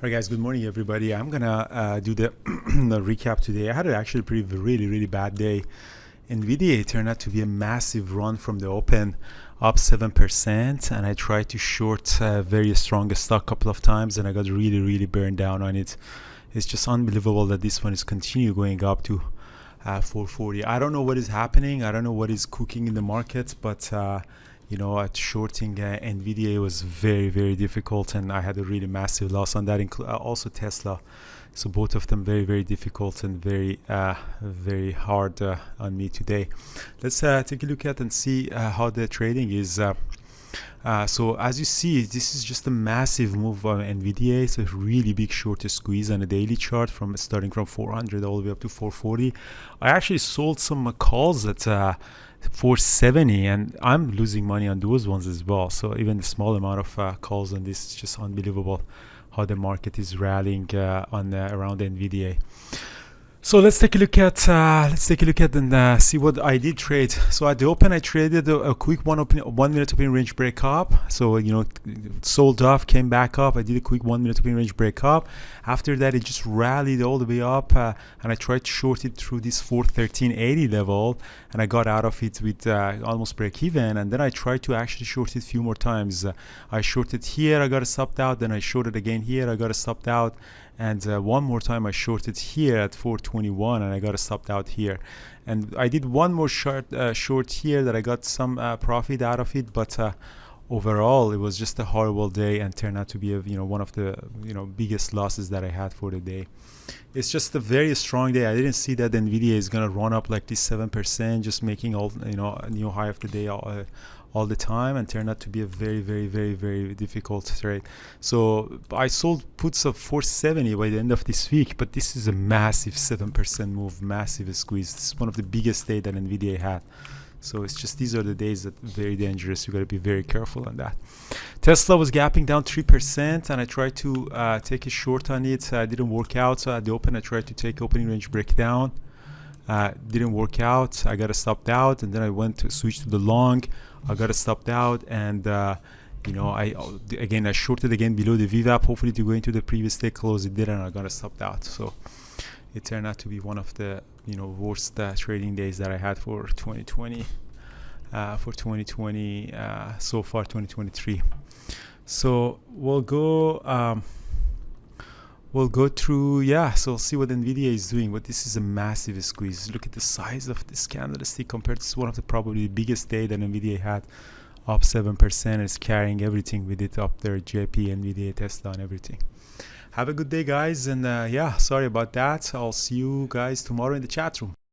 All right, guys, good morning, everybody. I'm gonna do the, the recap today. I had actually a really bad day. NVDA turned out to be a massive run from the open, up 7%, and I tried to short very strong stock a couple of times, and I got really burned down on it. It's just unbelievable that this one is continue going up to 440. I don't know what is happening. I don't know what is cooking in the market, but you know, at shorting NVDA was very difficult, and I had a really massive loss on that. Also Tesla, so both of them very difficult and very hard on me today. Let's take a look at and see how the trading is. So as you see, this is just a massive move on NVDA. It's a really big short squeeze on a daily chart, from starting from 400 all the way up to 440. I actually sold some calls at 470, and I'm losing money on those ones as well. So even the small amount of calls on this is just unbelievable how the market is rallying on around NVDA. So let's take a look at and see what I did trade. So at the open, I traded a quick 1 minute opening range break up. So you know, sold off, came back up. I did a quick 1 minute opening range break up. After that, it just rallied all the way up, and I tried to short it through this 413.80 level, and I got out of it with almost break even. And then I tried to actually short it a few more times. I shorted here, I got stopped out. Then I shorted again here, I got stopped out. And one more time I shorted here at 421, and I got stopped out here. And I did one more short here that I got some profit out of it, but overall it was just a horrible day and turned out to be one of the biggest losses that I had for the day. It's just a very strong day. I didn't see that NVIDIA is gonna run up like this 7%, just making all a new high of the day all the time, and turned out to be a very difficult trade. So I sold puts of 470 by the end of this week, but this is a massive 7% move, massive squeeze. This is one of the biggest days that NVIDIA had. So it's just, these are the days that are very dangerous. You got to be very careful on that. Tesla was gapping down 3%, and I tried to take a short on it. Didn't work out. So at the open, I tried to take opening range breakdown. Didn't work out. I got stopped out, and then I went to switch to the long. I got stopped out, and I shorted again below the VWAP, hopefully to go into the previous day close. It didn't. I got stopped out. So it turned out to be one of the worst trading days that I had for 2020. So far 2023. So we'll go through, so we'll see what NVIDIA is doing. But this is a massive squeeze. Look at the size of this candlestick compared to one of the probably biggest day that NVIDIA had, up 7%. It's carrying everything with it up there, JP, NVIDIA, Tesla, and everything. Have a good day, guys, and sorry about that. I'll see you guys tomorrow in the chat room.